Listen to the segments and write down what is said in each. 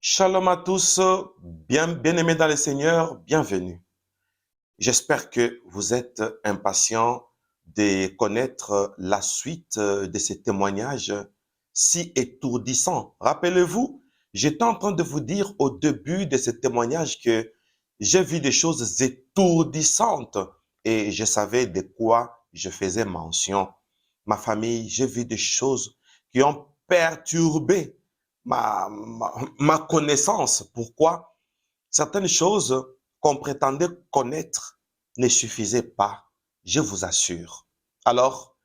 Shalom à tous, bien-aimés dans le Seigneur, bienvenue. J'espère que vous êtes impatients de connaître la suite de ces témoignages si étourdissants. Rappelez-vous, j'étais en train de vous dire au début de ce témoignage que j'ai vu des choses étourdissantes et je savais de quoi je faisais mention. Ma famille, j'ai vu des choses qui ont perturbé ma connaissance. Pourquoi? Certaines choses qu'on prétendait connaître ne suffisaient pas, je vous assure. Alors,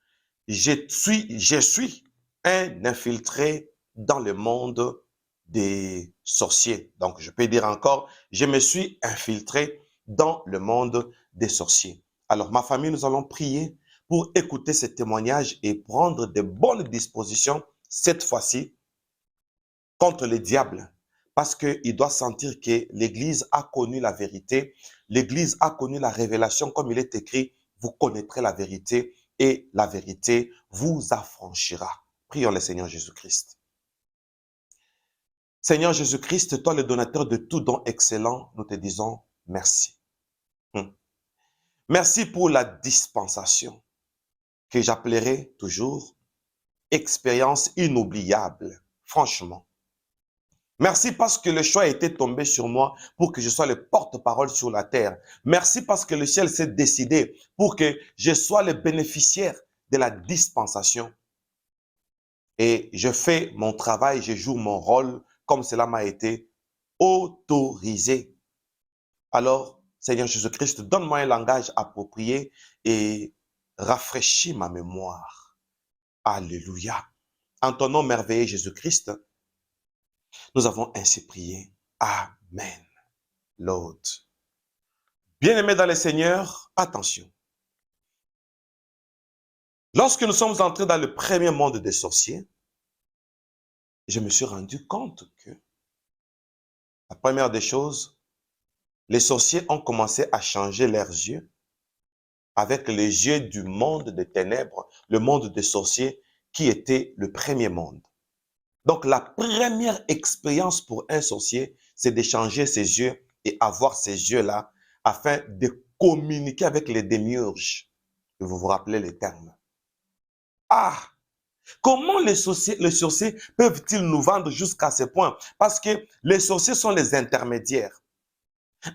je suis un infiltré dans le monde des sorciers. Donc, je peux dire encore, je me suis infiltré dans le monde des sorciers. Alors, ma famille, nous allons prier pour écouter ces témoignages et prendre de bonnes dispositions cette fois-ci contre le diable, parce qu'il doit sentir que l'Église a connu la vérité, l'Église a connu la révélation, comme il est écrit, vous connaîtrez la vérité et la vérité vous affranchira. Prions le Seigneur Jésus-Christ. Seigneur Jésus-Christ, toi le donateur de tout don excellent, nous te disons merci. Merci pour la dispensation que j'appellerai toujours expérience inoubliable, franchement. Merci parce que le choix a été tombé sur moi pour que je sois le porte-parole sur la terre. Merci parce que le ciel s'est décidé pour que je sois le bénéficiaire de la dispensation. Et je fais mon travail, je joue mon rôle comme cela m'a été autorisé. Alors, Seigneur Jésus-Christ, donne-moi un langage approprié et rafraîchis ma mémoire. Alléluia. En ton nom merveilleux, Jésus-Christ, nous avons ainsi prié. Amen. Lord. Bien-aimés dans le Seigneur, attention. Lorsque nous sommes entrés dans le premier monde des sorciers, je me suis rendu compte que la première des choses, les sorciers ont commencé à changer leurs yeux avec les yeux du monde des ténèbres, le monde des sorciers qui était le premier monde. Donc la première expérience pour un sorcier, c'est de changer ses yeux et avoir ces yeux-là afin de communiquer avec les démiurges. Vous vous rappelez les termes. Ah! Comment les sorciers peuvent-ils nous vendre jusqu'à ce point? Parce que les sorciers sont les intermédiaires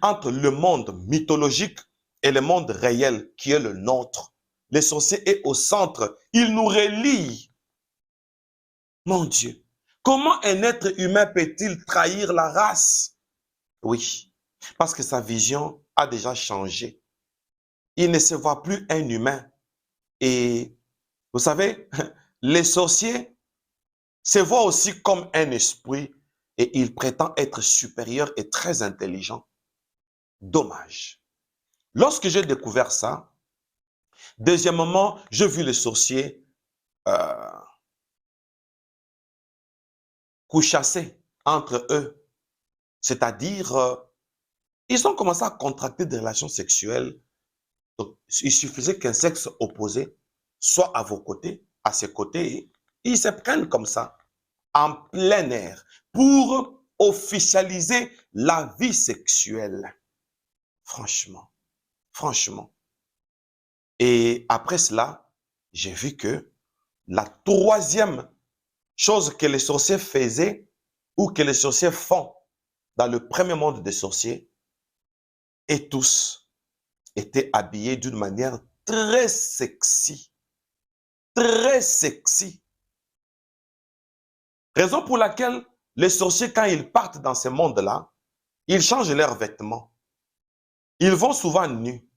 entre le monde mythologique et le monde réel qui est le nôtre. Les sorciers est au centre. Ils nous relient. Mon Dieu, comment un être humain peut-il trahir la race? Oui, parce que sa vision a déjà changé. Il ne se voit plus un humain. Et vous savez, les sorciers se voit aussi comme un esprit et il prétend être supérieur et très intelligent. Dommage. Lorsque j'ai découvert ça, deuxièmement, j'ai vu les sorciers couchasser entre eux. C'est-à-dire, ils ont commencé à contracter des relations sexuelles. Donc, il suffisait qu'un sexe opposé soit à vos côtés, à ses côtés, ils se prennent comme ça, en plein air, pour officialiser la vie sexuelle. Franchement, franchement. Et après cela, j'ai vu que la troisième chose que les sorciers faisaient ou que les sorciers font dans le premier monde des sorciers, et tous étaient habillés d'une manière très sexy. Très sexy. Raison pour laquelle les sorciers, quand ils partent dans ce monde-là, ils changent leurs vêtements. Ils vont souvent nus.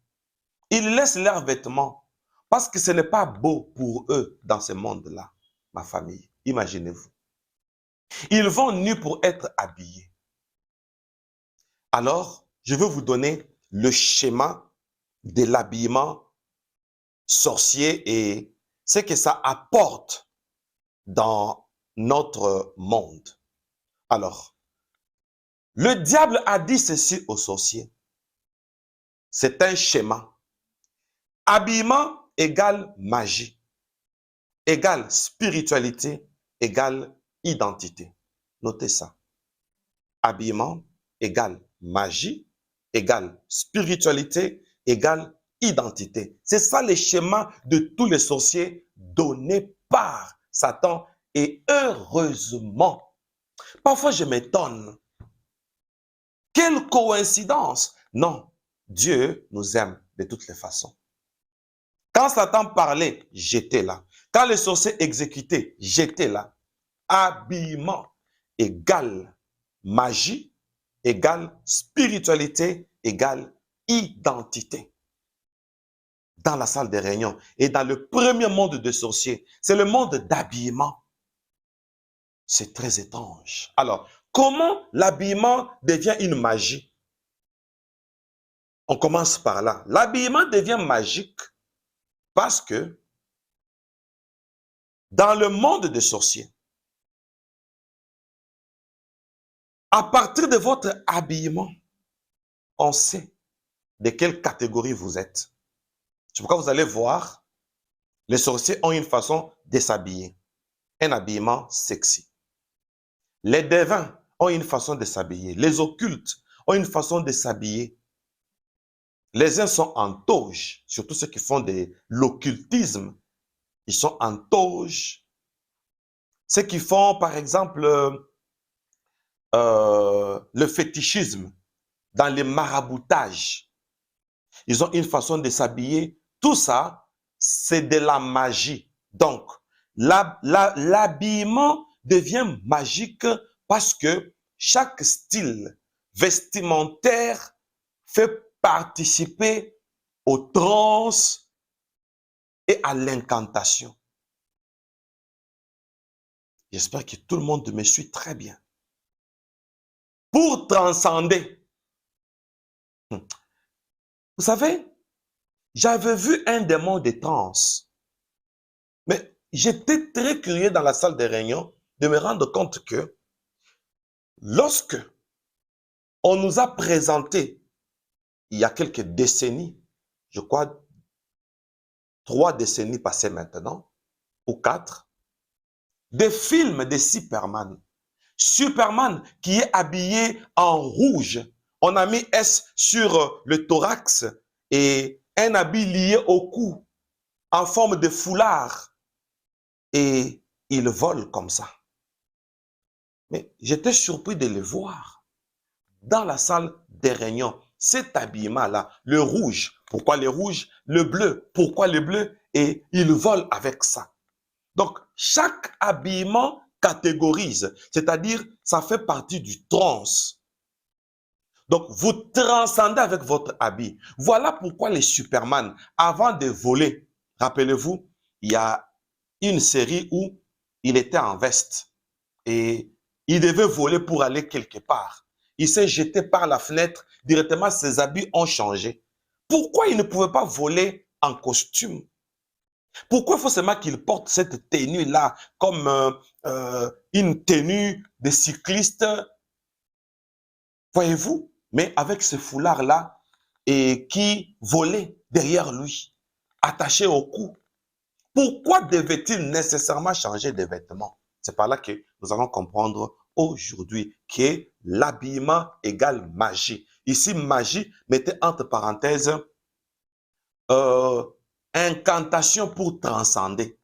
Ils laissent leurs vêtements parce que ce n'est pas beau pour eux dans ce monde-là, ma famille. Imaginez-vous. Ils vont nus pour être habillés. Alors, je veux vous donner le schéma de l'habillement sorcier et ce que ça apporte dans notre monde. Alors, le diable a dit ceci aux sorciers. C'est un schéma. Habillement égale magie, égale spiritualité, égale identité. Notez ça. habillement égale magie, égale spiritualité, égale identité. C'est ça les schémas de tous les sorciers donnés par Satan. Et heureusement, parfois je m'étonne. Quelle coïncidence! Non, Dieu nous aime de toutes les façons. Quand Satan parlait, j'étais là. Quand les sorciers exécutaient, j'étais là. Habillement égale magie, égale spiritualité, égale identité. Dans la salle des réunions et dans le premier monde de sorciers, c'est le monde d'habillement. C'est très étrange. Alors, comment l'habillement devient une magie? On commence par là. L'habillement devient magique parce que dans le monde des sorciers, à partir de votre habillement, on sait de quelle catégorie vous êtes. C'est pourquoi vous allez voir, les sorciers ont une façon de s'habiller, un habillement sexy. Les devins ont une façon de s'habiller. Les occultes ont une façon de s'habiller. Les uns sont en toge, surtout ceux qui font de l'occultisme. Ils sont en toge. Ceux qui font, par exemple, le fétichisme dans les maraboutages. Ils ont une façon de s'habiller. Tout ça, c'est de la magie. Donc, l'habillement devient magique parce que chaque style vestimentaire fait participer aux transes et à l'incantation. J'espère que tout le monde me suit très bien. Pour transcender, vous savez, j'avais vu un démon de transe, mais j'étais très curieux dans la salle des réunions de me rendre compte que lorsque on nous a présenté, il y a quelques décennies, je crois 3 décennies passées maintenant, ou 4, des films de Superman. Superman qui est habillé en rouge. On a mis S sur le thorax et un habit lié au cou en forme de foulard. Et il vole comme ça. Mais j'étais surpris de le voir dans la salle des réunions. Cet habillement-là, le rouge. Pourquoi le rouge? Le bleu. Pourquoi le bleu? Et il vole avec ça. Donc, chaque habillement catégorise, c'est-à-dire ça fait partie du trance. Donc, vous transcendez avec votre habit. Voilà pourquoi les Superman, avant de voler, rappelez-vous, il y a une série où il était en veste et il devait voler pour aller quelque part. Il s'est jeté par la fenêtre, directement ses habits ont changé. Pourquoi il ne pouvait pas voler en costume? Pourquoi forcément qu'il porte cette tenue-là comme une tenue de cycliste? Voyez-vous? Mais avec ce foulard-là et qui volait derrière lui, attaché au cou. Pourquoi devait-il nécessairement changer de vêtements? C'est par là que nous allons comprendre aujourd'hui que l'habillement égale magie. Ici, magie, mettez entre parenthèses incantation pour transcender.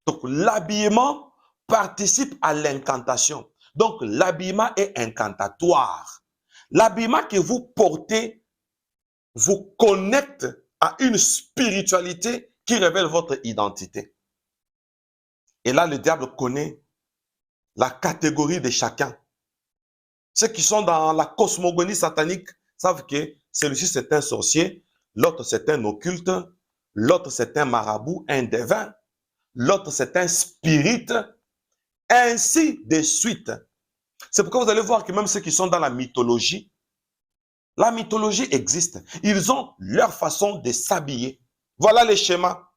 Donc, l'habillement participe à l'incantation. Donc, l'habillement est incantatoire. L'habillement que vous portez vous connecte à une spiritualité qui révèle votre identité. Et là, le diable connaît la catégorie de chacun. Ceux qui sont dans la cosmogonie satanique savent que celui-ci c'est un sorcier, l'autre c'est un occulte, l'autre c'est un marabout, un devin, l'autre c'est un spirit, ainsi de suite. C'est pourquoi vous allez voir que même ceux qui sont dans la mythologie existe. Ils ont leur façon de s'habiller. Voilà les schémas.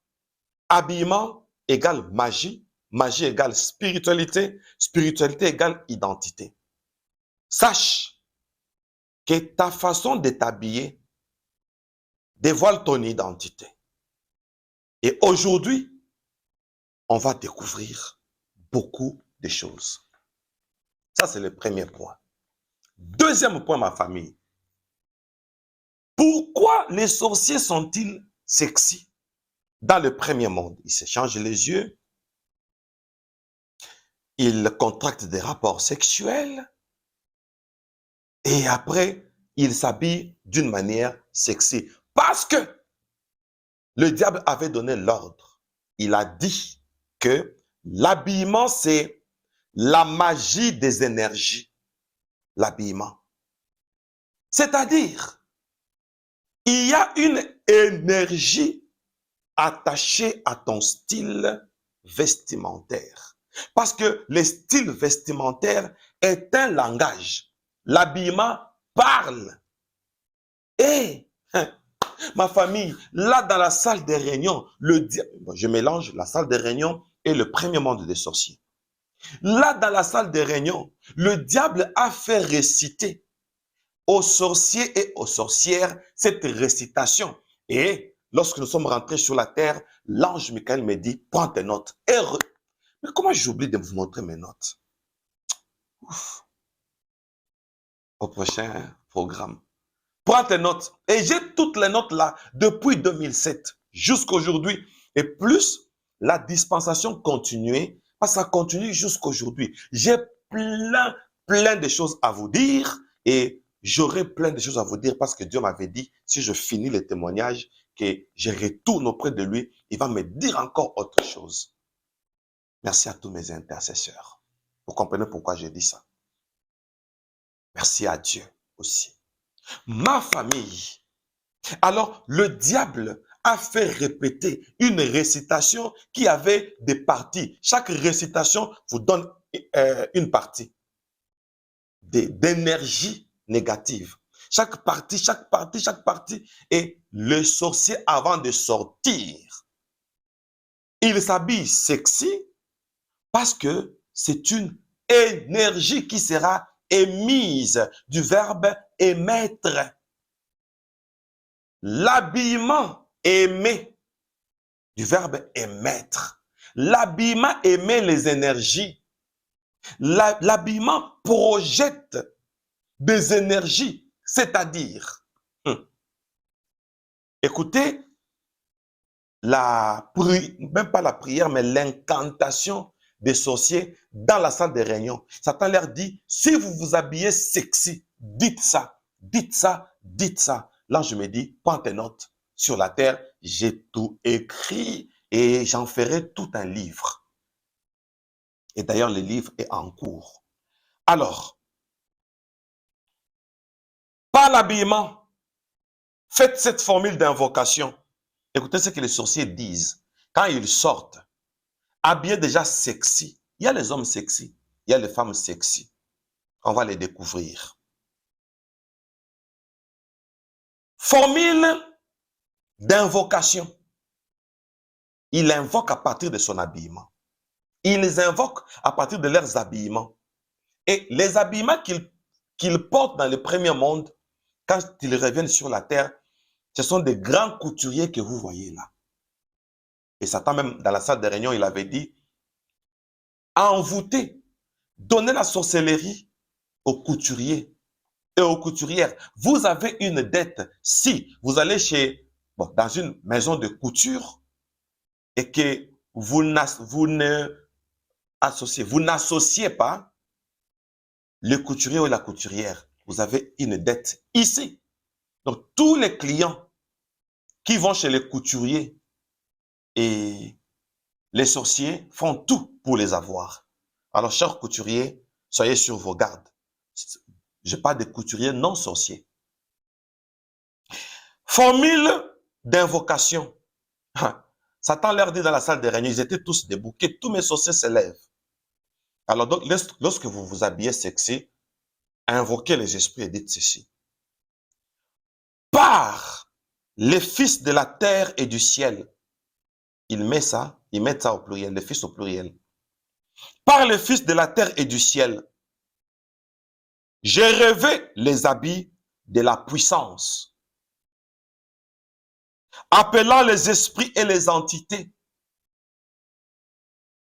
Habillement égale magie, magie égale spiritualité, spiritualité égale identité. Sache que ta façon de t'habiller dévoile ton identité. Et aujourd'hui, on va découvrir beaucoup de choses. Ça, c'est le premier point. Deuxième point, ma famille. Pourquoi les sorciers sont-ils sexy? Dans le premier monde, ils s'échangent les yeux, ils contractent des rapports sexuels et après, ils s'habillent d'une manière sexy. Parce que le diable avait donné l'ordre. Il a dit que l'habillement, c'est la magie des énergies. L'habillement. C'est-à-dire, il y a une énergie attachée à ton style vestimentaire. Parce que le style vestimentaire est un langage. L'habillement parle. Et ma famille, là dans la salle des réunions, je mélange la salle des réunions et le premier monde des sorciers. Là dans la salle des réunions, le diable a fait réciter aux sorciers et aux sorcières cette récitation. Et lorsque nous sommes rentrés sur la terre, l'ange Michael me dit, prends tes notes. Mais comment j'oublie de vous montrer mes notes? Ouf. Au prochain programme. Prends tes notes. Et j'ai toutes les notes là depuis 2007 jusqu'à aujourd'hui. Et plus la dispensation continuait, parce que ça continue jusqu'à aujourd'hui. J'ai plein de choses à vous dire et j'aurai plein de choses à vous dire parce que Dieu m'avait dit, si je finis le témoignage, que je retourne auprès de lui, il va me dire encore autre chose. Merci à tous mes intercesseurs. Vous comprenez pourquoi j'ai dit ça. Merci à Dieu aussi. Ma famille. Alors, le diable a fait répéter une récitation qui avait des parties. Chaque récitation vous donne une partie d'énergie négative. Chaque partie. Et le sorcier, avant de sortir, il s'habille sexy parce que c'est une énergie qui sera émise du verbe émettre. L'habillement émet du verbe émettre. L'habillement émet les énergies. L'habillement projette des énergies, c'est-à-dire, écoutez, même pas la prière, mais l'incantation des sorciers dans la salle des réunions. Satan leur dit, si vous vous habillez sexy, dites ça, dites ça, dites ça. Là, je me dis, prends tes notes. Sur la terre, j'ai tout écrit et j'en ferai tout un livre. Et d'ailleurs, le livre est en cours. Alors, par l'habillement, faites cette formule d'invocation. Écoutez ce que les sorciers disent. Quand ils sortent, habillés déjà sexy, il y a les hommes sexy, il y a les femmes sexy. On va les découvrir. Formule d'invocation. Il invoque à partir de son habillement. Ils invoquent à partir de leurs habillements. Et les habillements qu'ils portent dans le premier monde, quand ils reviennent sur la terre, ce sont des grands couturiers que vous voyez là. Et Satan, même dans la salle de réunion, il avait dit, envoûtez, donnez la sorcellerie aux couturiers et aux couturières. Vous avez une dette. Si vous allez dans une maison de couture et que vous n'associez pas le couturier ou la couturière, vous avez une dette ici. Donc, tous les clients qui vont chez les couturiers et les sorciers font tout pour les avoir. Alors, chers couturiers, soyez sur vos gardes. Je parle des couturiers non sorciers. Formule d'invocation. Satan leur dit dans la salle de réunion, ils étaient tous debout, que tous mes sorciers se lèvent. Alors, donc, lorsque vous vous habillez sexy, invoquez les esprits et dites ceci. Par les fils de la terre et du ciel, ils mettent ça au pluriel, les fils au pluriel. Par les fils de la terre et du ciel, j'ai rêvé les habits de la puissance, appelant les esprits et les entités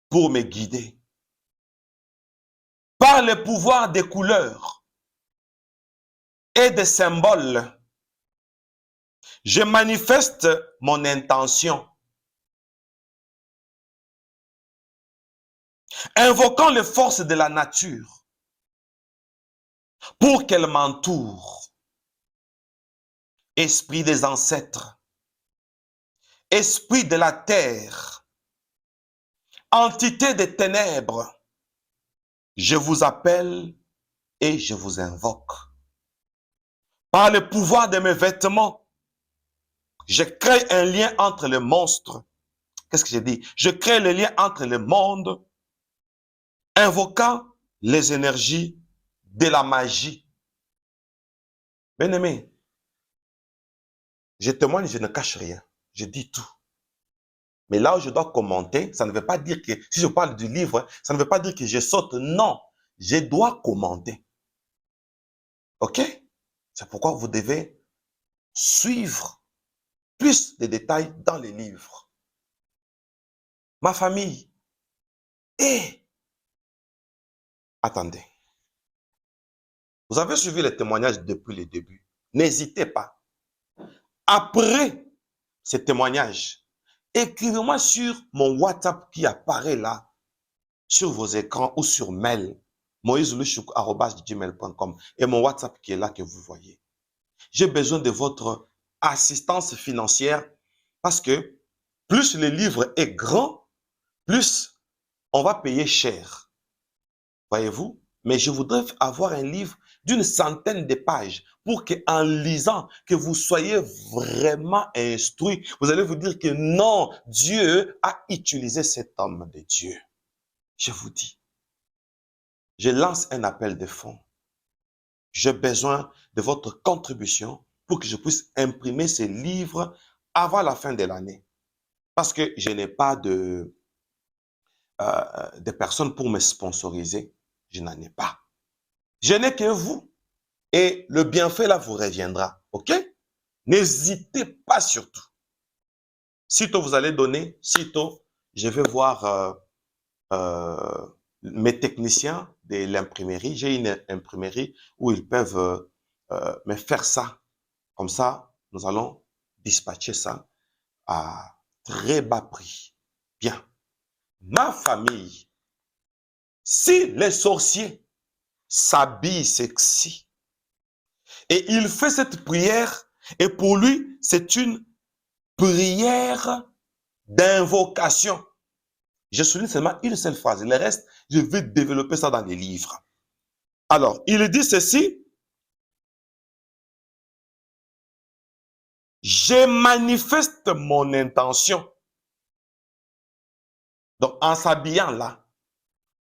pour me guider. Par le pouvoir des couleurs, et des symboles. Je manifeste mon intention, invoquant les forces de la nature pour qu'elles m'entourent. Esprit des ancêtres, esprit de la terre, entité des ténèbres, je vous appelle et je vous invoque. Par le pouvoir de mes vêtements, je crée un lien entre les monstres. Qu'est-ce que j'ai dit? Je crée le lien entre les mondes, invoquant les énergies de la magie. Bien-aimé, je témoigne, je ne cache rien. Je dis tout. Mais là où je dois commenter, ça ne veut pas dire que, si je parle du livre, ça ne veut pas dire que je saute. Non, je dois commenter. OK? C'est pourquoi vous devez suivre plus de détails dans les livres. Ma famille. Et, attendez. Vous avez suivi les témoignages depuis le début. N'hésitez pas. Après ces témoignages, écrivez-moi sur mon WhatsApp qui apparaît là, sur vos écrans ou sur mail, moïselouchouk@gmail.com et mon WhatsApp qui est là que vous voyez. J'ai besoin de votre assistance financière parce que plus le livre est grand, plus on va payer cher. Voyez-vous? Mais je voudrais avoir un livre d'une centaine de pages pour qu'en lisant, que vous soyez vraiment instruit. Vous allez vous dire que non, Dieu a utilisé cet homme de Dieu. Je vous dis, je lance un appel de fonds. J'ai besoin de votre contribution pour que je puisse imprimer ces livres avant la fin de l'année. Parce que je n'ai pas de personnes pour me sponsoriser. Je n'en ai pas. Je n'ai que vous. Et le bienfait là vous reviendra. OK? N'hésitez pas surtout. Sitôt vous allez donner, sitôt je vais voir mes techniciens de l'imprimerie. J'ai une imprimerie où ils peuvent me faire ça. Comme ça, nous allons dispatcher ça à très bas prix. Bien. Ma famille, si les sorciers s'habillent sexy et il fait cette prière et pour lui, c'est une prière d'invocation. Je souligne seulement une seule phrase. Le reste, je vais développer ça dans les livres. Alors, il dit ceci. Je manifeste mon intention. Donc, en s'habillant là,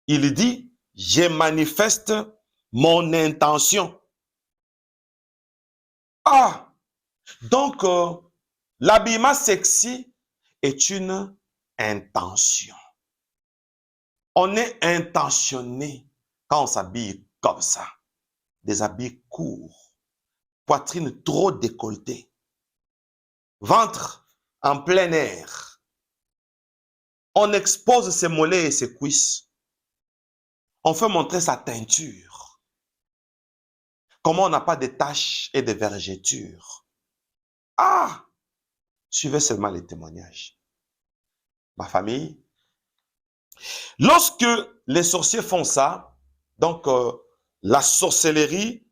il dit, je manifeste mon intention. Ah, donc, l'habillement sexy est une intention. On est intentionné quand on s'habille comme ça. Des habits courts, poitrine trop décolletée, ventre en plein air. On expose ses mollets et ses cuisses. On fait montrer sa teinture. Comment on n'a pas de taches et de vergetures. Ah! Suivez seulement les témoignages. Ma famille, lorsque les sorciers font ça, donc la sorcellerie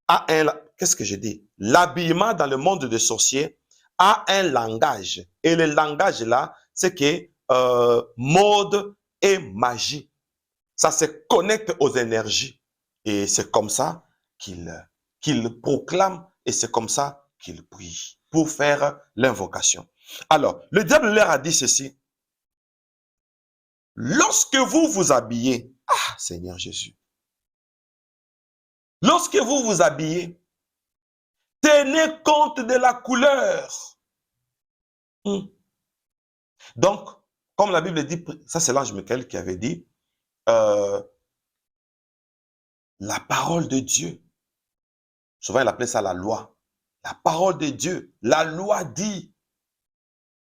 a un... Qu'est-ce que je dis? L'habillement dans le monde des sorciers a un langage. Et le langage là, c'est que mode et magie. Ça se connecte aux énergies. Et c'est comme ça qu'il proclame et c'est comme ça qu'il prie pour faire l'invocation. Alors, le diable leur a dit ceci. Lorsque vous vous habillez, ah Seigneur Jésus, lorsque vous vous habillez, tenez compte de la couleur. Donc, comme la Bible dit, ça c'est l'ange Michael qui avait dit, la parole de Dieu, souvent il appelait ça la loi, la parole de Dieu, la loi dit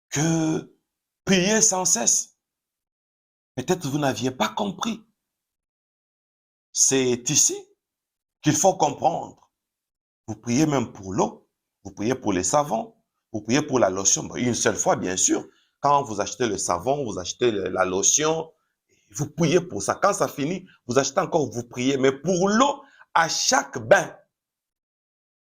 que priez sans cesse. Peut-être vous n'aviez pas compris. C'est ici qu'il faut comprendre. Vous priez même pour l'eau, vous priez pour les savons, vous priez pour la lotion. Bon, une seule fois, bien sûr. Quand vous achetez le savon, vous achetez la lotion, vous priez pour ça. Quand ça finit, vous achetez encore, vous priez. Mais pour l'eau, à chaque bain,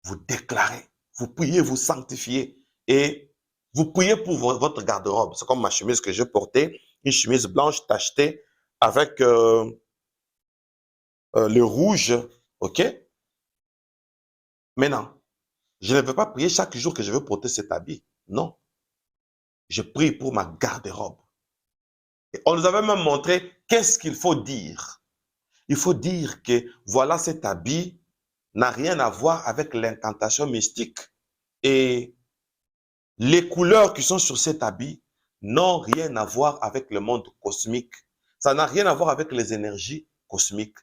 vous déclarez, vous priez, vous sanctifiez et vous priez pour votre garde-robe. C'est comme ma chemise que je portais, une chemise blanche tachetée avec le rouge, ok? Maintenant, je ne vais pas prier chaque jour que je veux porter cet habit. Non. Je prie pour ma garde-robe. Et on nous avait même montré qu'est-ce qu'il faut dire. Il faut dire que voilà, cet habit n'a rien à voir avec l'incantation mystique. Et les couleurs qui sont sur cet habit n'ont rien à voir avec le monde cosmique. Ça n'a rien à voir avec les énergies cosmiques.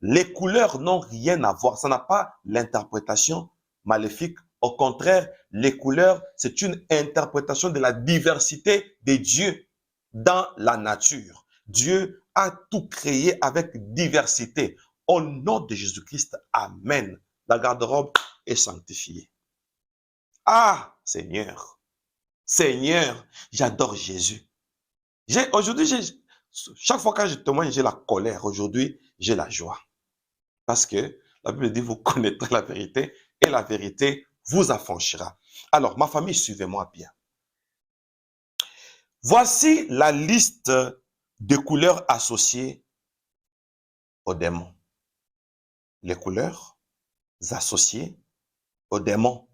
Les couleurs n'ont rien à voir. Ça n'a pas l'interprétation maléfique. Au contraire, les couleurs, c'est une interprétation de la diversité des dieux dans la nature. Dieu a tout créé avec diversité. Au nom de Jésus-Christ, Amen. La garde-robe est sanctifiée. Ah, Seigneur, Seigneur, j'adore Jésus. Aujourd'hui, chaque fois que je témoigne, j'ai la colère. Aujourd'hui, j'ai la joie. Parce que la Bible dit, vous connaîtrez la vérité et la vérité vous affranchira. Alors, ma famille, suivez-moi bien. Voici la liste de couleurs associées aux démons. Les couleurs associées aux démons.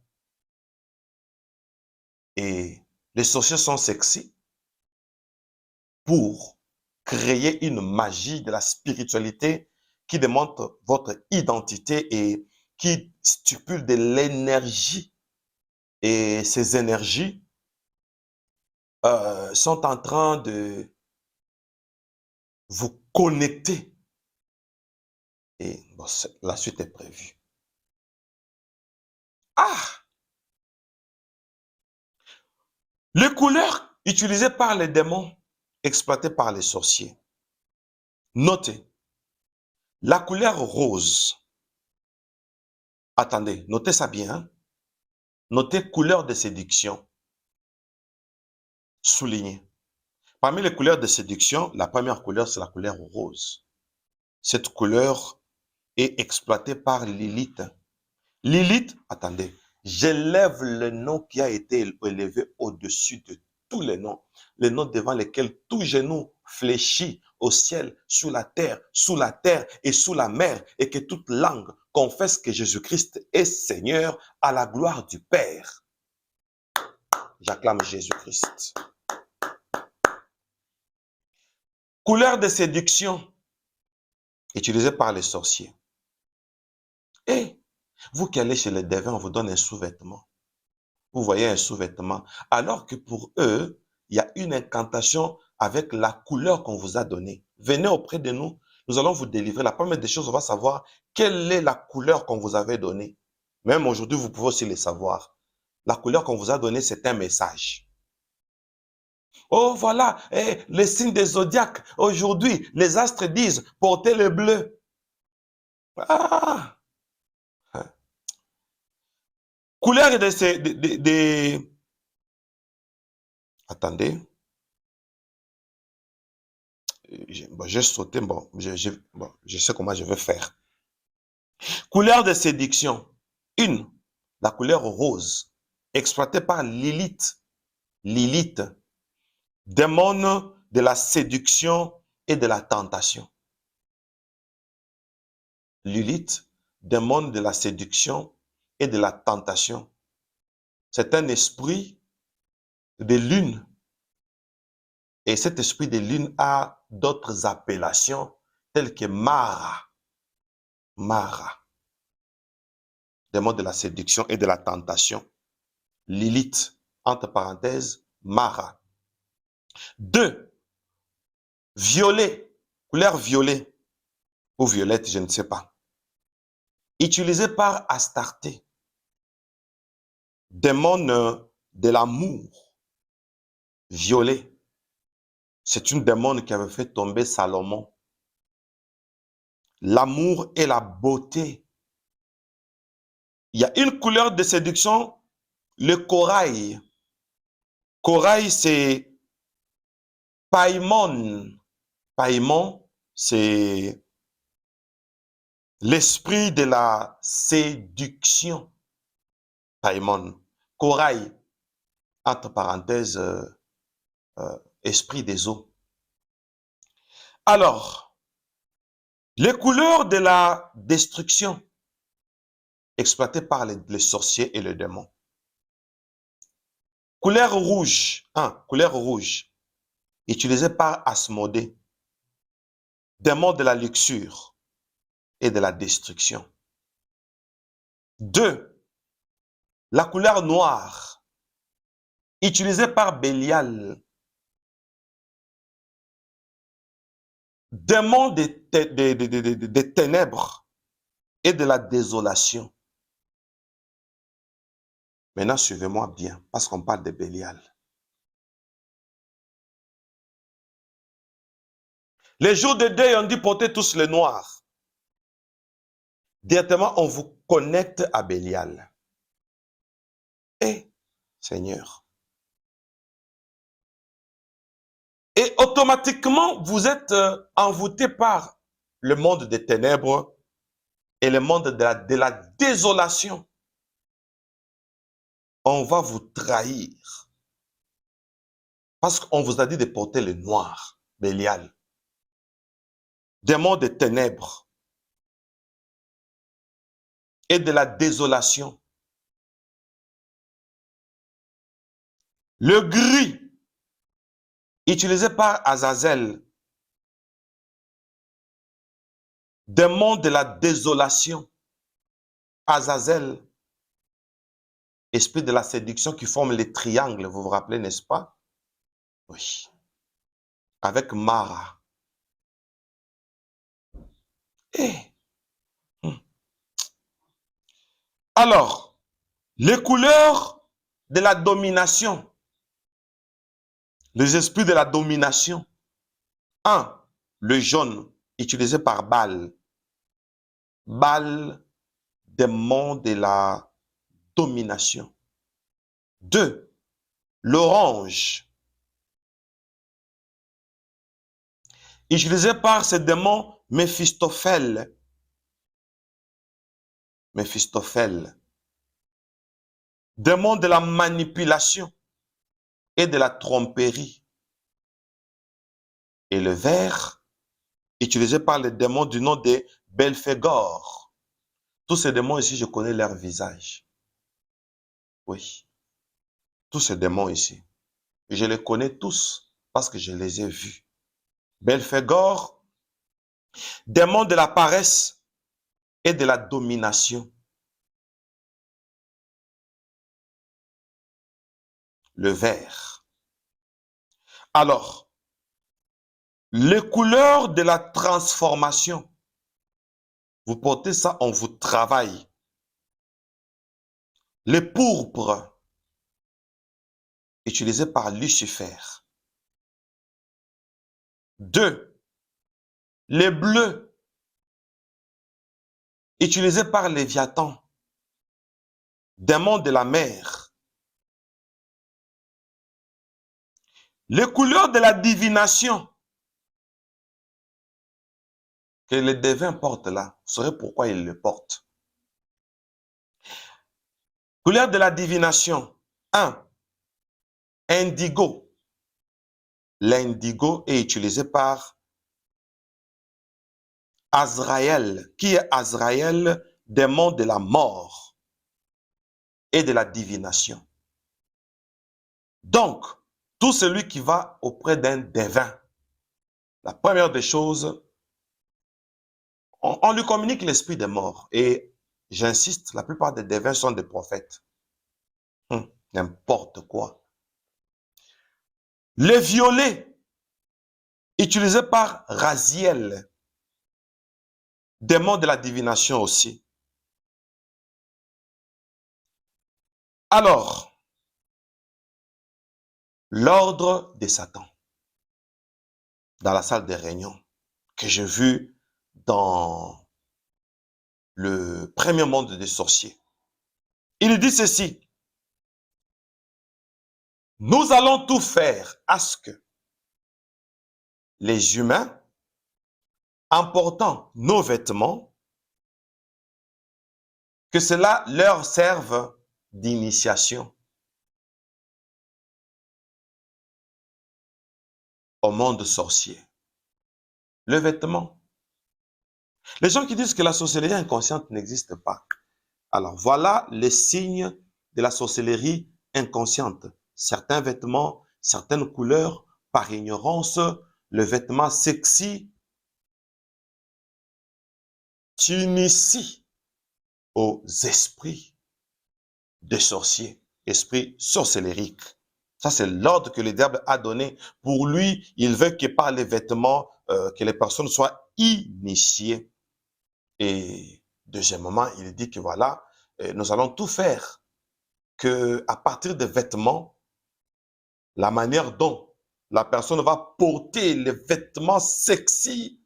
Et les sorciers sont sexy pour créer une magie de la spiritualité qui démontre votre identité et qui stipule de l'énergie. Et ces énergies sont en train de vous connecter. Et bon, la suite est prévue. Ah! Les couleurs utilisées par les démons, exploitées par les sorciers. Notez, la couleur rose. Attendez, notez ça bien. Hein? Notez couleur de séduction. Souligné. Parmi les couleurs de séduction, la première couleur, c'est la couleur rose. Cette couleur est exploitée par Lilith. Lilith, attendez, j'élève le nom qui a été élevé au-dessus de tous les noms devant lesquels tout genou fléchit au ciel, sous la terre et sous la mer, et que toute langue confesse que Jésus-Christ est Seigneur à la gloire du Père. J'acclame Jésus-Christ. Couleur de séduction utilisée par les sorciers. Et vous qui allez chez les devins, on vous donne un sous-vêtement. Vous voyez un sous-vêtement. Alors que pour eux, il y a une incantation avec la couleur qu'on vous a donnée. Venez auprès de nous, nous allons vous délivrer. La première des choses, on va savoir quelle est la couleur qu'on vous avait donnée. Même aujourd'hui, vous pouvez aussi le savoir. La couleur qu'on vous a donnée, c'est un message. Oh, voilà, les signes des zodiaques. Aujourd'hui, les astres disent, portez le bleu. Ah! Couleur Attendez. J'ai sauté, bon, je sais comment je vais faire. Couleur de séduction. Une, la couleur rose, exploitée par Lilith. Lilith, démon de la séduction et de la tentation. Lilith, démon de la séduction et de la tentation. C'est un esprit de lune. Et cet esprit de lune a d'autres appellations telles que Mara. Mara. Démon de la séduction et de la tentation. Lilith, entre parenthèses, Mara. 2. Violet, couleur violet ou violette, je ne sais pas. Utilisé par Astarté, démon de l'amour. Violet, c'est une démon qui avait fait tomber Salomon. L'amour et la beauté il y a une couleur de séduction, le corail. Corail, c'est païmon. Païmon, c'est l'esprit de la séduction. Païmon. Corail, entre parenthèses, esprit des eaux. Alors, les couleurs de la destruction exploitées par les sorciers et les démons. Couleur rouge, couleur rouge, utilisée par Asmodée, démon de la luxure et de la destruction. 2. La couleur noire, utilisée par Bélial, démon des ténèbres et de la désolation. Maintenant, suivez-moi bien, parce qu'on parle de Bélial. Les jours de deuil, on dit portez tous le noir. Directement, on vous connecte à Bélial. Et, Seigneur. Et automatiquement, vous êtes envoûté par le monde des ténèbres et le monde de la désolation. On va vous trahir. Parce qu'on vous a dit de porter le noir, Bélial. Démon des ténèbres et de la désolation. Le gris, utilisé par Azazel, démon de la désolation. Azazel, esprit de la séduction qui forme les triangles, vous vous rappelez, n'est-ce pas? Oui. Avec Mara. Alors, les couleurs de la domination. Les esprits de la domination. 1. Le jaune, utilisé par Baal. Baal, démon de la domination. 2. L'orange, utilisé par ce démon Méphistophèle. Méphistophèle. Démon de la manipulation et de la tromperie. Et le vert, utilisé par les démons du nom de Belphégor. Tous ces démons ici, je connais leur visage. Oui. Tous ces démons ici. Je les connais tous parce que je les ai vus. Belphégor, démon de la paresse et de la domination. Le vert. Alors, les couleurs de la transformation. Vous portez ça, on vous travaille. Les pourpres, utilisés par Lucifer. 2. Les bleus, utilisés par Léviathan, démon de la mer. Les couleurs de la divination que les devins portent là, vous saurez pourquoi ils le portent. Couleur de la divination. 1. Indigo. L'indigo est utilisé par Azraël. Qui est Azraël? Démon de la mort et de la divination. Donc, tout celui qui va auprès d'un devin, la première des choses, on lui communique l'esprit des morts. Et j'insiste, la plupart des devins sont des prophètes. N'importe quoi. Les violets, utilisés par Raziel, démon de la divination aussi. Alors, l'ordre de Satan, dans la salle des réunions, que j'ai vu dans le premier monde des sorciers. Il dit ceci. Nous allons tout faire à ce que les humains, en portant nos vêtements, que cela leur serve d'initiation au monde sorcier. Le vêtement. Les gens qui disent que la sorcellerie inconsciente n'existe pas. Alors voilà les signes de la sorcellerie inconsciente. Certains vêtements, certaines couleurs, par ignorance, le vêtement sexy t'initie aux esprits des sorciers, esprits sorcellériques. Ça, c'est l'ordre que le diable a donné. Pour lui, il veut que par les vêtements, que les personnes soient initiées. Et deuxièmement, il dit que voilà, nous allons tout faire que à partir des vêtements, la manière dont la personne va porter les vêtements sexy,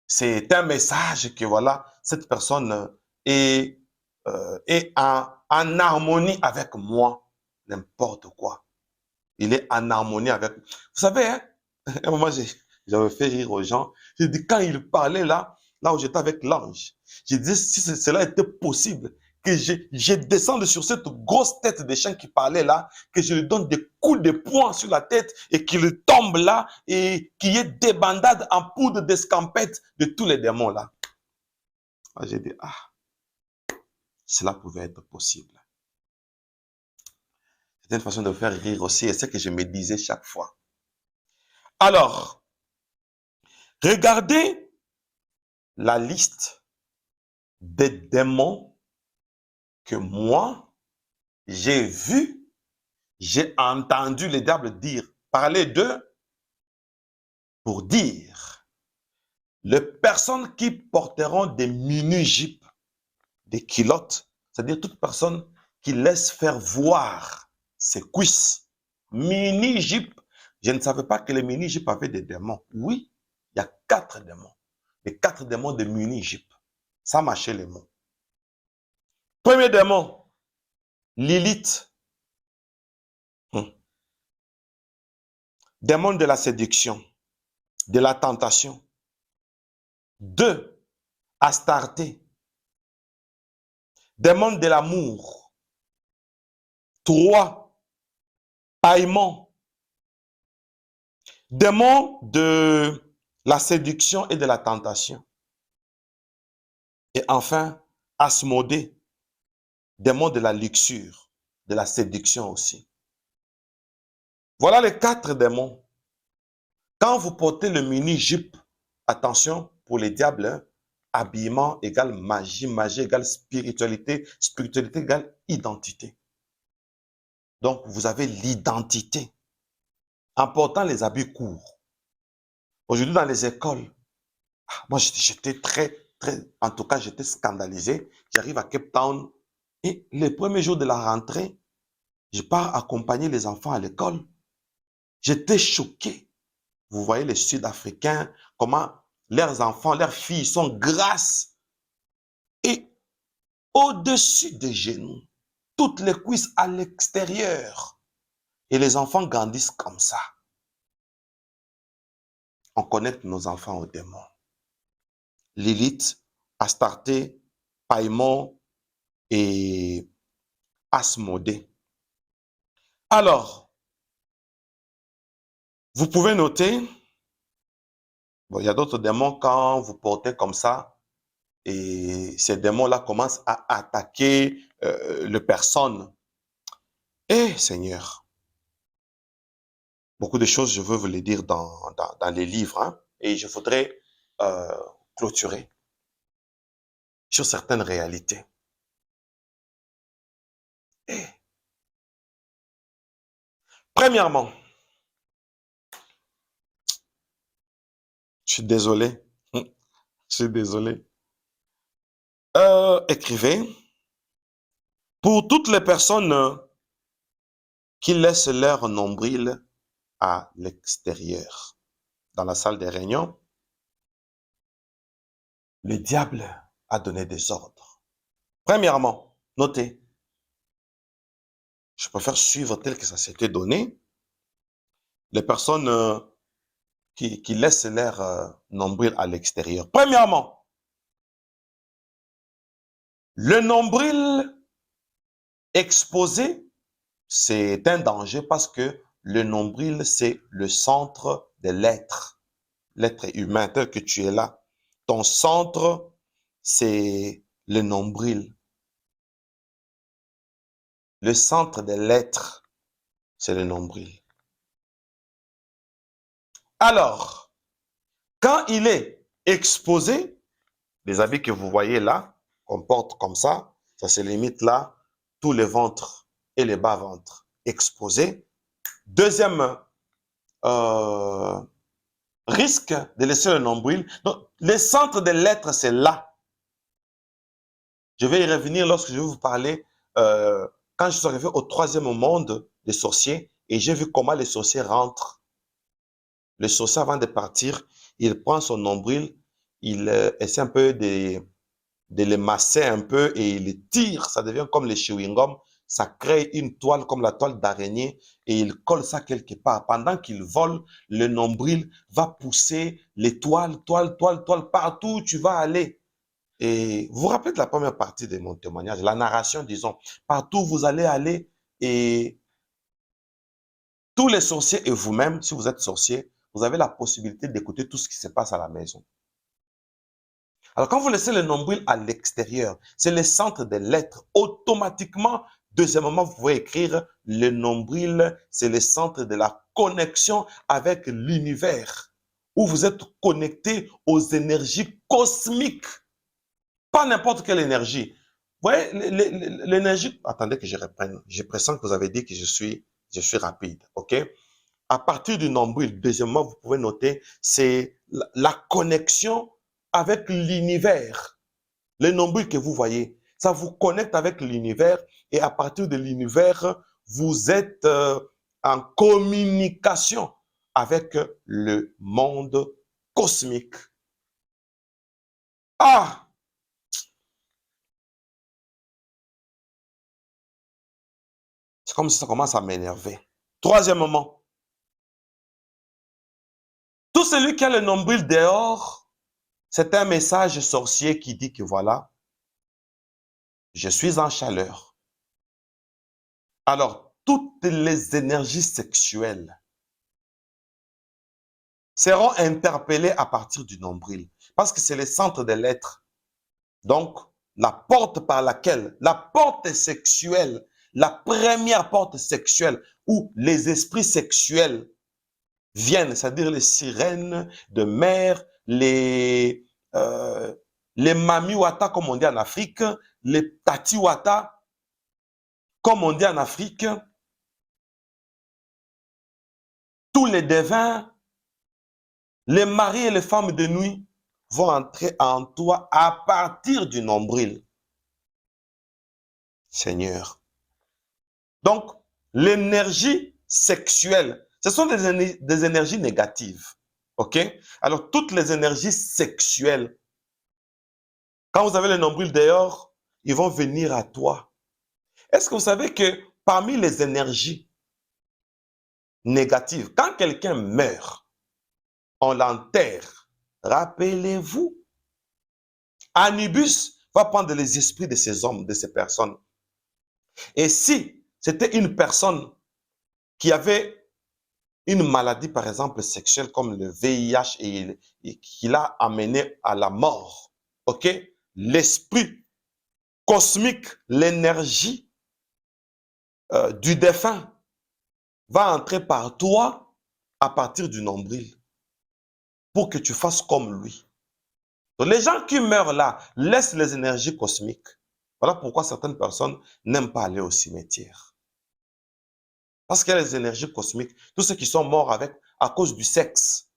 c'est un message que voilà, cette personne est en harmonie avec moi, n'importe quoi. Il est en harmonie avec... Vous savez, hein, à un moment, j'avais fait rire aux gens. J'ai dit, quand il parlait là où j'étais avec l'ange, j'ai dit, si cela était possible, que je descende sur cette grosse tête de chien qui parlait là, que je lui donne des coups de poing sur la tête et qu'il tombe là et qu'il y ait des bandades en poudre d'escampette de tous les démons là. J'ai dit, ah, cela pouvait être possible. C'était une façon de faire rire aussi et c'est ce que je me disais chaque fois. Alors, regardez la liste des démons que moi, j'ai vu, j'ai entendu les diables dire, parler d'eux, pour dire les personnes qui porteront des mini-jupes, des culottes, c'est-à-dire toute personne qui laisse faire voir ses cuisses. Mini-jupe. Je ne savais pas que les mini-jupes avaient des démons. Oui, il y a 4 démons. Les 4 démons de mini-jupe. Ça marchait les mots. Premier démon, Lilith. Démon de la séduction, de la tentation. 2, Astarté. Démon de l'amour. 3, Païmon. Démon de la séduction et de la tentation. Et enfin, Asmodée. Démon de la luxure, de la séduction aussi. Voilà les 4 démons. Quand vous portez le mini-jupe, attention pour les diables, hein, habillement égale magie, magie égale spiritualité, spiritualité égale identité. Donc, vous avez l'identité en portant les habits courts. Aujourd'hui, dans les écoles, moi, j'étais en tout cas, j'étais scandalisé. J'arrive à Cape Town et les premiers jours de la rentrée, je pars accompagner les enfants à l'école. J'étais choqué. Vous voyez les Sud-Africains, comment leurs enfants, leurs filles sont grasses et au-dessus des genoux, toutes les cuisses à l'extérieur. Et les enfants grandissent comme ça. On connecte nos enfants aux démons. Lilith, Astarté, Païmon et Asmodée. Alors, vous pouvez noter, bon, il y a d'autres démons quand vous portez comme ça, et ces démons-là commencent à attaquer les personnes. Eh, Seigneur, beaucoup de choses, je veux vous les dire dans les livres, hein, et je voudrais clôturer sur certaines réalités. Eh. Premièrement, je suis désolé, je suis désolé. Écrivez, pour toutes les personnes qui laissent leur nombril à l'extérieur, dans la salle des réunions, le diable a donné des ordres. Premièrement, Notez. Je préfère suivre tel que ça s'était donné. Les personnes qui laissent leur nombril à l'extérieur. Premièrement, le nombril exposé, c'est un danger parce que le nombril, c'est le centre de l'être humain tel que tu es là. Ton centre, c'est le nombril. Le centre de l'être, c'est le nombril. Alors, quand il est exposé, les habits que vous voyez là, qu'on porte comme ça se limite là, tous les ventres et les bas-ventres exposés. Deuxième risque de laisser le nombril. Donc, le centre de l'être, c'est là. Je vais y revenir lorsque je vais vous parler, quand je suis arrivé au troisième monde des sorciers, et j'ai vu comment les sorciers rentrent. Le sorcier, avant de partir, il prend son nombril, il essaie un peu de les masser un peu et il les tire. Ça devient comme les chewing-gums. Ça crée une toile comme la toile d'araignée et il colle ça quelque part. Pendant qu'il vole, le nombril va pousser les toiles, partout où tu vas aller. Et vous vous rappelez de la première partie de mon témoignage, la narration, disons, partout où vous allez aller et tous les sorciers et vous-même, si vous êtes sorcier, vous avez la possibilité d'écouter tout ce qui se passe à la maison. Alors, quand vous laissez le nombril à l'extérieur, c'est le centre de l'être. Automatiquement, deuxièmement, vous pouvez écrire le nombril, c'est le centre de la connexion avec l'univers, où vous êtes connecté aux énergies cosmiques. Pas n'importe quelle énergie. Vous voyez, l'énergie... Attendez que je reprenne. Je pressens que vous avez dit que je suis rapide. OK? À partir du nombril, deuxièmement, vous pouvez noter, c'est la connexion avec l'univers. Le nombril que vous voyez, ça vous connecte avec l'univers et à partir de l'univers, vous êtes en communication avec le monde cosmique. Ah! C'est comme si ça commence à m'énerver. Troisièmement, tout celui qui a le nombril dehors, c'est un message sorcier qui dit que voilà, je suis en chaleur. Alors, toutes les énergies sexuelles seront interpellées à partir du nombril, parce que c'est le centre de l'être. Donc, la porte par laquelle, la porte sexuelle, la première porte sexuelle où les esprits sexuels viennent, c'est-à-dire les sirènes de mer, les mamiwata, comme on dit en Afrique, les tatiwata, comme on dit en Afrique, tous les devins, les maris et les femmes de nuit vont entrer en toi à partir du nombril. Seigneur. Donc, l'énergie sexuelle, ce sont des énergies négatives. OK? Alors, toutes les énergies sexuelles, quand vous avez le nombril dehors, ils vont venir à toi. Est-ce que vous savez que parmi les énergies négatives, quand quelqu'un meurt, on l'enterre. Rappelez-vous, Anubis va prendre les esprits de ces hommes, de ces personnes. Et si c'était une personne qui avait une maladie, par exemple, sexuelle, comme le VIH, et qui l'a amené à la mort, ok? L'esprit cosmique, l'énergie du défunt va entrer par toi à partir du nombril pour que tu fasses comme lui. Donc, les gens qui meurent là laissent les énergies cosmiques. Voilà pourquoi certaines personnes n'aiment pas aller au cimetière. Parce qu'il y a les énergies cosmiques. Tous ceux qui sont morts à cause du sexe,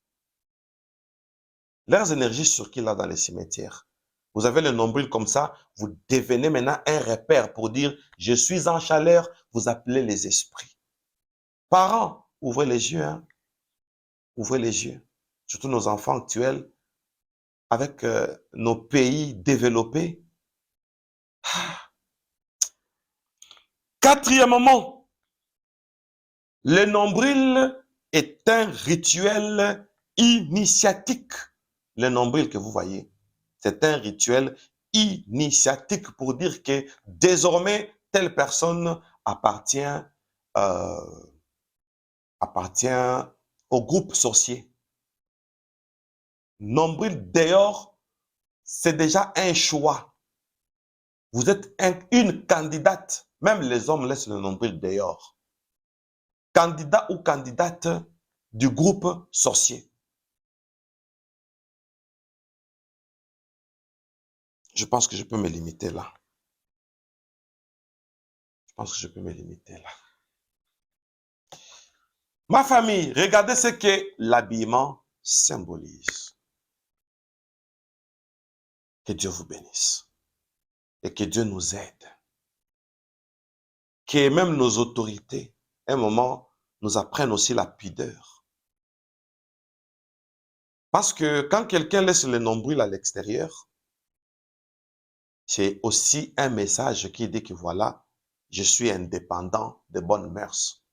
leurs énergies circulent là dans les cimetières. Vous avez le nombril comme ça, vous devenez maintenant un repère pour dire « je suis en chaleur », vous appelez les esprits. Parents, ouvrez les yeux, hein? Ouvrez les yeux. Surtout nos enfants actuels, avec nos pays développés. Quatrièmement, le nombril est un rituel initiatique. Le nombril que vous voyez, c'est un rituel initiatique pour dire que désormais, telle personne appartient, euh, appartient au groupe sorcier. Nombril dehors, c'est déjà un choix. Vous êtes une candidate. Même les hommes laissent le nombril dehors. Candidat ou candidate du groupe sorcier. Je pense que je peux me limiter là. Je pense que je peux me limiter là. Ma famille, regardez ce que l'habillement symbolise. Que Dieu vous bénisse. Et que Dieu nous aide. Que même nos autorités, à un moment, nous apprennent aussi la pudeur. Parce que quand quelqu'un laisse le nombril à l'extérieur, c'est aussi un message qui dit que voilà, je suis indépendant de bonnes mœurs.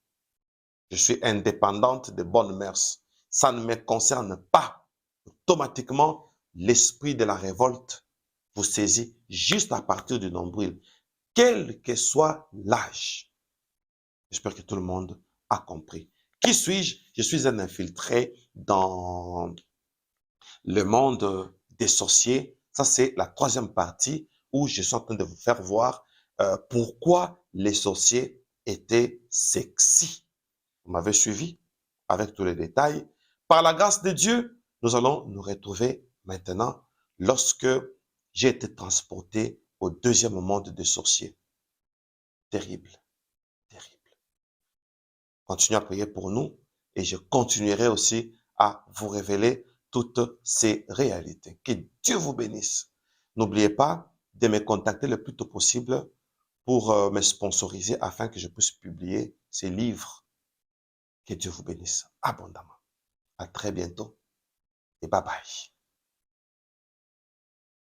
Je suis indépendante de bonnes mœurs. Ça ne me concerne pas. Automatiquement, l'esprit de la révolte vous saisit juste à partir du nombril, quel que soit l'âge. J'espère que tout le monde a compris. Qui suis-je? Je suis un infiltré dans le monde des sorciers. Ça, c'est la troisième partie où je suis en train de vous faire voir pourquoi les sorciers étaient sexy. Vous m'avez suivi avec tous les détails. Par la grâce de Dieu, nous allons nous retrouver maintenant lorsque j'ai été transporté au deuxième monde des sorciers. Terrible, terrible. Continuez à prier pour nous et je continuerai aussi à vous révéler toutes ces réalités. Que Dieu vous bénisse. N'oubliez pas de me contacter le plus tôt possible pour me sponsoriser afin que je puisse publier ces livres. Que Dieu vous bénisse abondamment. À très bientôt et bye bye.